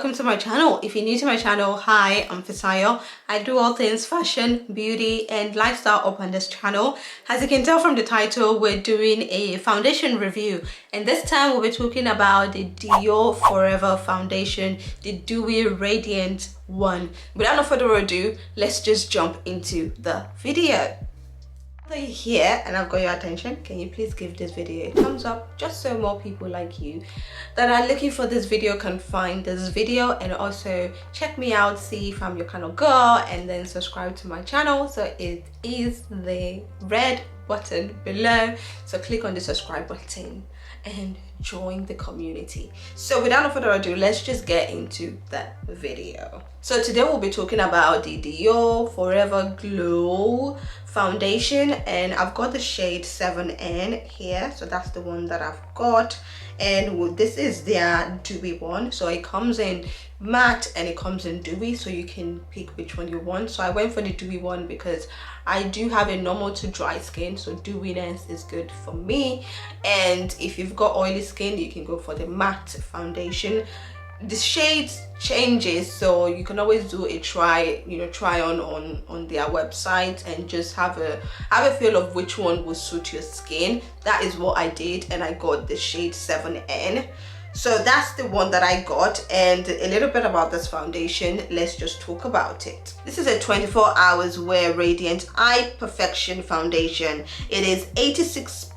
welcome to my channel. If you're new to my channel, hi, I'm Fisayo. I do all things fashion, beauty and lifestyle up on this channel. As you can tell from the title, we're doing a foundation review, and this time we'll be talking about the Dior Forever foundation, the Dewy Radiant one. Without no further ado, let's just jump into the video. If you're here and I've got your attention, can you please give this video a thumbs up, just so more people like you that are looking for this video can find this video, and also check me out, see if I'm your kind of girl, and then subscribe to my channel. So it is the red button below, so click on the subscribe button and join the community. So without no further ado, let's just get into the video. So today we'll be talking about the Dior Forever Glow foundation, and I've got the shade 7N here, so that's the one that I've got. And this is their dewy one, so it comes in matte and it comes in dewy, so you can pick which one you want. So I went for the dewy one because I do have a normal to dry skin, so dewiness is good for me. And if you've got oily skin, you can go for the matte foundation. The shades changes, so you can always do a try on their website and just have a feel of which one will suit your skin. That is what I did, and I got the shade 7N. So that's the one that I got. And a little bit about this foundation, let's just talk about it. This is a 24 hours wear radiant eye perfection foundation. It is 86%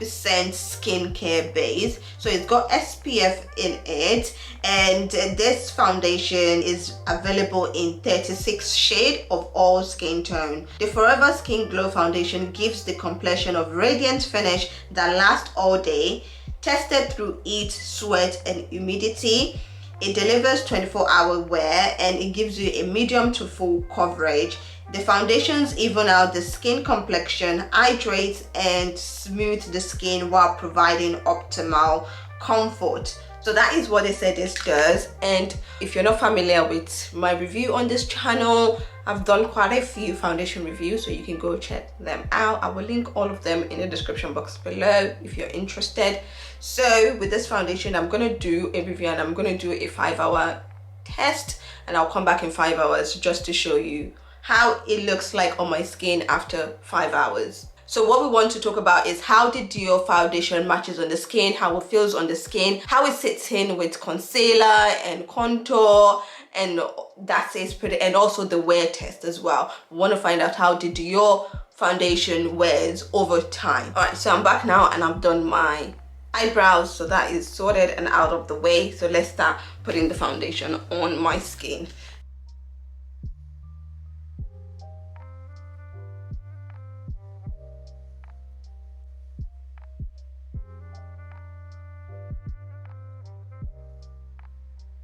skincare base, so it's got SPF in it. And this foundation is available in 36 shades of all skin tone. The Forever Skin Glow foundation gives the complexion of radiant finish that lasts all day. Tested through heat, sweat and humidity. It delivers 24-hour wear, and it gives you a medium to full coverage. The foundations even out the skin complexion, hydrates and smooth the skin while providing optimal comfort. So that is what they said this does. And if you're not familiar with my review on this channel, I've done quite a few foundation reviews, so you can go check them out. I will link all of them in the description box below if you're interested. So with this foundation, I'm going to do a review, and I'm going to do a 5-hour test, and I'll come back in 5 hours just to show you how it looks like on my skin after 5 hours. So what we want to talk about is how the Dior foundation matches on the skin, how it feels on the skin, how it sits in with concealer and contour, and that is pretty, and also the wear test as well. We want to find out how the Dior foundation wears over time. All right, so I'm back now and I've done my eyebrows, so that is sorted and out of the way. So let's start putting the foundation on my skin.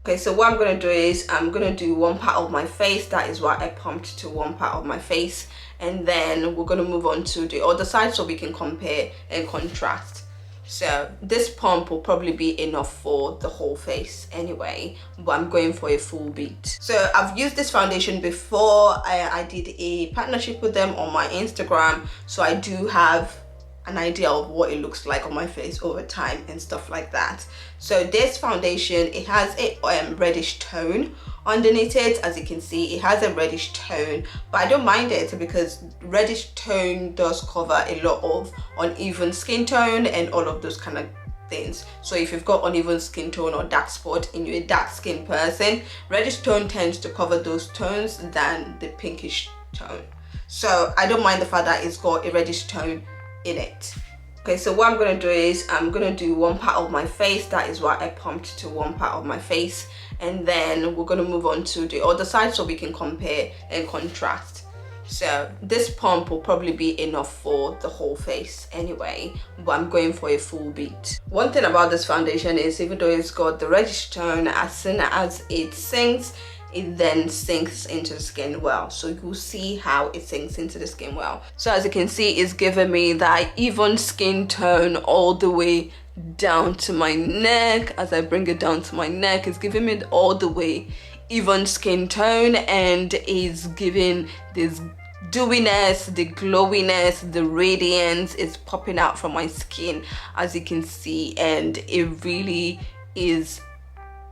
Okay, so what I'm going to do is I'm going to do one part of my face. That is why I pumped to one part of my face, and then we're going to move on to the other side so we can compare and contrast. So this pump will probably be enough for the whole face anyway, but I'm going for a full beat. So I've used this foundation before. I did a partnership with them on my Instagram, so I do have an idea of what it looks like on my face over time and stuff like that. So this foundation, it has a reddish tone underneath it. As you can see, it has a reddish tone, but I don't mind it because reddish tone does cover a lot of uneven skin tone and all of those kind of things. So if you've got uneven skin tone or dark spot and you're a dark skin person, reddish tone tends to cover those tones than the pinkish tone. So I don't mind the fact that it's got a reddish tone in it. Okay, so what I'm going to do is I'm going to do one part of my face. That is why I pumped to one part of my face, and then we're going to move on to the other side so we can compare and contrast. So this pump will probably be enough for the whole face anyway, but I'm going for a full beat. One thing about this foundation is, even though it's got the reddish tone, as soon as it sinks, it then sinks into the skin well. So you'll see how it sinks into the skin well. So as you can see, it's giving me that even skin tone all the way down to my neck. As I bring it down to my neck, it's giving me all the way even skin tone, and is giving this dewiness, the glowiness, the radiance is popping out from my skin, as you can see, and it really is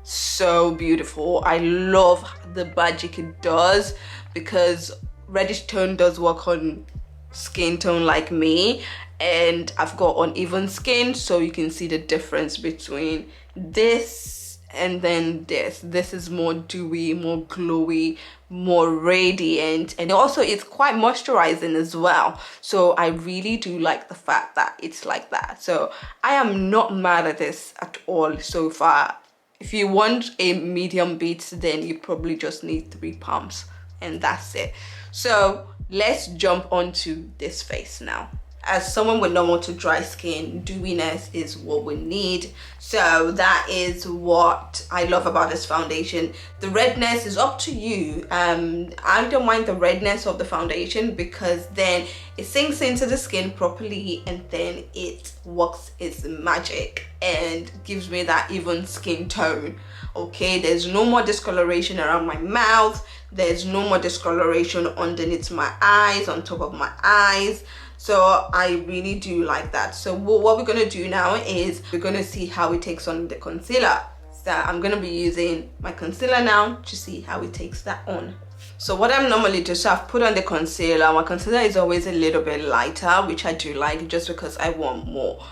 so beautiful. I love the magic it does, because reddish tone does work on skin tone like me, and I've got uneven skin, so you can see the difference between this and then this is more dewy, more glowy, more radiant, and also it's quite moisturizing as well. So I really do like the fact that it's like that. So I am not mad at this at all so far. If you want a medium beat, then you probably just need 3 pumps and that's it. So let's jump onto this face now. As someone with normal to dry skin, dewiness is what we need. So that is what I love about this foundation. The redness is up to you. I don't mind the redness of the foundation, because then it sinks into the skin properly and then it works its magic and gives me that even skin tone. Okay, there's no more discoloration around my mouth, there's no more discoloration underneath my eyes, on top of my eyes. So I really do like that. So what we're gonna do now is we're gonna see how it takes on the concealer. So I'm gonna be using my concealer now to see how it takes that on. So what I'm normally do, so I've put on the concealer. My concealer is always a little bit lighter, which I do like, just because I want more,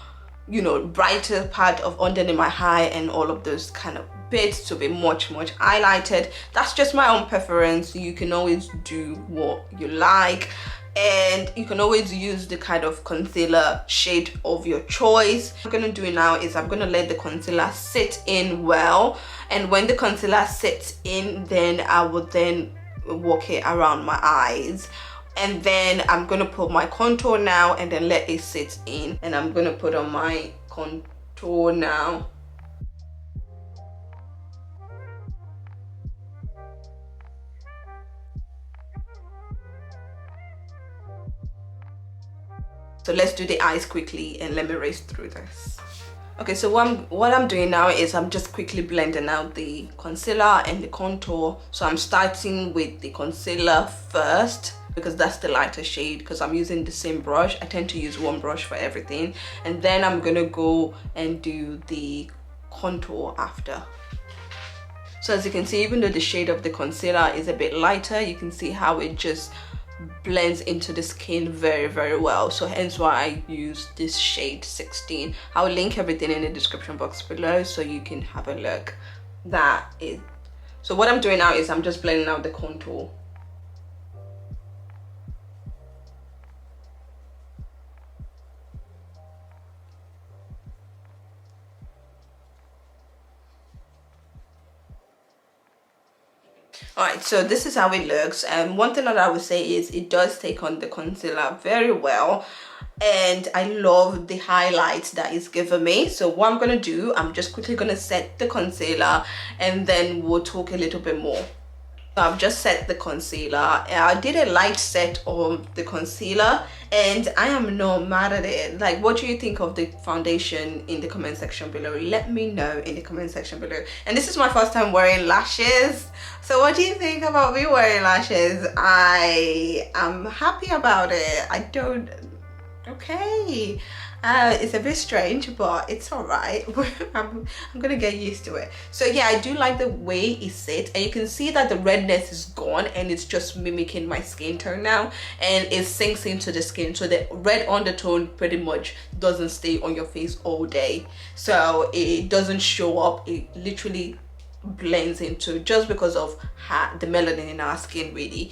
you know, brighter part of underneath my eye and all of those kind of bits to be much highlighted. That's just my own preference. You can always do what you like, and you can always use the kind of concealer shade of your choice. What I'm gonna do now is I'm gonna let the concealer sit in well, and when the concealer sits in, then I will then work it around my eyes. And then I'm gonna put my contour now and then let it sit in, and I'm gonna put on my contour now. So let's do the eyes quickly and let me race through this. Okay, so what I'm doing now is I'm just quickly blending out the concealer and the contour. So I'm starting with the concealer first, because that's the lighter shade, because I'm using the same brush. I tend to use one brush for everything, and then I'm gonna go and do the contour after. So as you can see, even though the shade of the concealer is a bit lighter, you can see how it just blends into the skin very well. So hence why I use this shade 16. I'll link everything in the description box below so you can have a look. That is, so what I'm doing now is I'm just blending out the contour. Alright, so this is how it looks, and one thing that I would say is it does take on the concealer very well, and I love the highlights that it's given me. So what I'm gonna do, I'm just quickly gonna set the concealer and then we'll talk a little bit more. I've just set the concealer. I did a light set of the concealer and I am not mad at it. Like, what do you think of the foundation in the comment section below? Let me know in the comment section below. And this is my first time wearing lashes, so what do you think about me wearing lashes? I am happy about it. I don't, okay, it's a bit strange, but it's all right. I'm gonna get used to it. So yeah, I do like the way it sits, and you can see that the redness is gone and it's just mimicking my skin tone now, and it sinks into the skin, so the red undertone pretty much doesn't stay on your face all day, so it doesn't show up. It literally blends into, just because of the melanin in our skin really.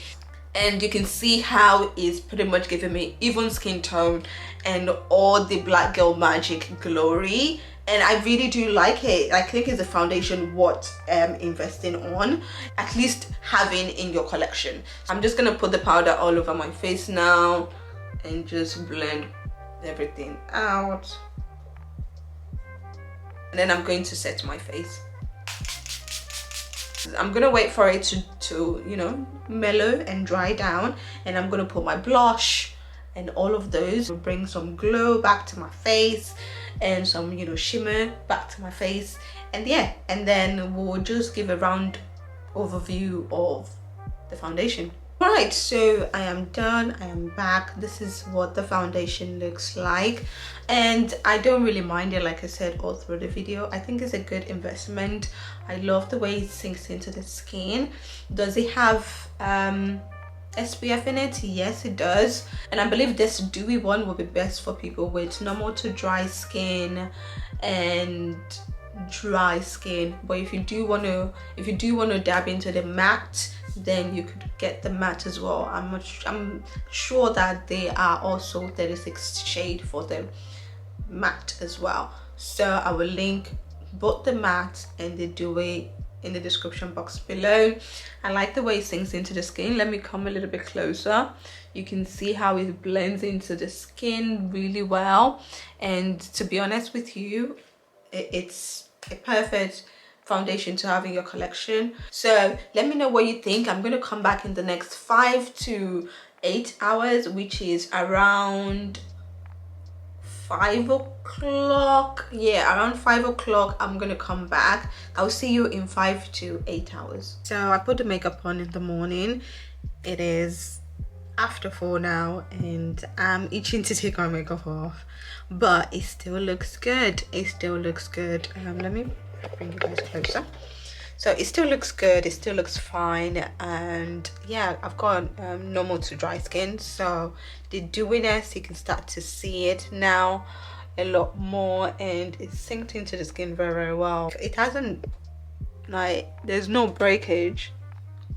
And you can see how it's pretty much giving me even skin tone and all the black girl magic glory, and I really do like it. I think it's a foundation worth investing on, at least having in your collection. I'm just gonna put the powder all over my face now and just blend everything out, and then I'm going to set my face. I'm gonna wait for it to you know, mellow and dry down, and I'm gonna put my blush and all of those will bring some glow back to my face and some, you know, shimmer back to my face. And yeah, and then we'll just give a round overview of the foundation. Right, so I am done. I am back. This is what the foundation looks like, and I don't really mind it, like I said all through the video. I think it's a good investment. I love the way it sinks into the skin. Does it have SPF in it? Yes, it does. And I believe this dewy one will be best for people with normal to dry skin and dry skin. But if you do want to dab into the matte, then you could get the matte as well. I'm sure that they are also 36 shade for the matte as well. So I will link both the matte and the dewy in the description box below. I like the way it sinks into the skin. Let me come a little bit closer. You can see how it blends into the skin really well, and to be honest with you, it's a perfect foundation to have in your collection. So let me know what you think. I'm going to come back in the next 5 to 8 hours, which is around 5 o'clock. Yeah, around 5 o'clock I'm gonna come back. I'll see you in 5 to 8 hours. So I put the makeup on in the morning. It is after 4 now, and I'm itching to take my makeup off, but it still looks good. It still looks good. Let me bring you guys closer. So it still looks good, it still looks fine, and yeah, I've got normal to dry skin, so the dewiness, you can start to see it now a lot more, and it's synced into the skin very, very well. It hasn't, like, there's no breakage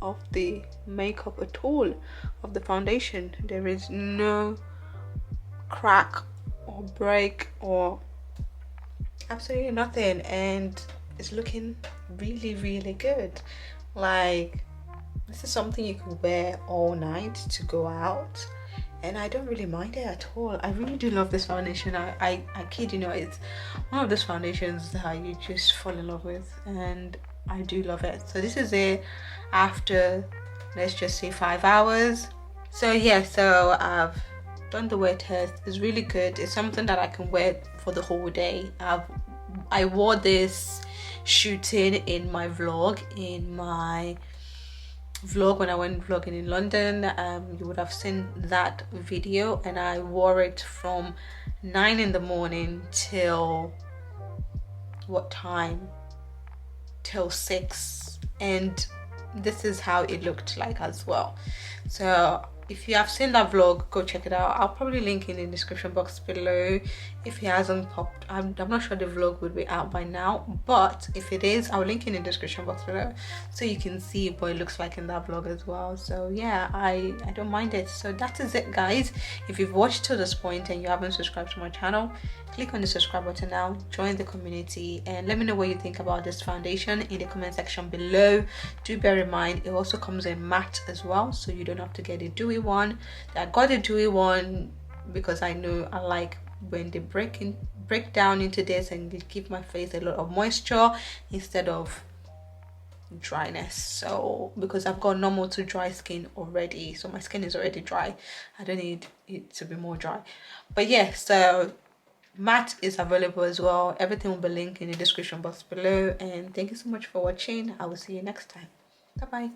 of the makeup at all, of the foundation. There is no crack or break or absolutely nothing, and it's looking really, really good. Like, this is something you could wear all night to go out, and I don't really mind it at all. I really do love this foundation. I kid you not, it's one of those foundations that you just fall in love with, and I do love it. So this is it after, let's just say, 5 hours. So yeah, so I've done the wear test. It's really good. It's something that I can wear for the whole day. I wore this shooting in my vlog, when I went vlogging in London. You would have seen that video, and I wore it from 9 in the morning till what time, till 6, and this is how it looked like as well. So if you have seen that vlog, go check it out. I'll probably link in the description box below. If it hasn't popped, I'm not sure the vlog would be out by now, but if it is, I'll link in the description box below so you can see what it looks like in that vlog as well. So yeah, I don't mind it. So that is it, guys. If you've watched to this point and you haven't subscribed to my channel, click on the subscribe button now, join the community, and let me know what you think about this foundation in the comment section below. Do bear in mind, it also comes in matte as well, so you don't have to get a dewy one. I got a dewy one because I know I like when they break down into this and they give my face a lot of moisture instead of dryness. So because I've got normal to dry skin already, so my skin is already dry, I don't need it to be more dry. But yeah, so matte is available as well. Everything will be linked in the description box below, and thank you so much for watching. I will see you next time. Bye bye.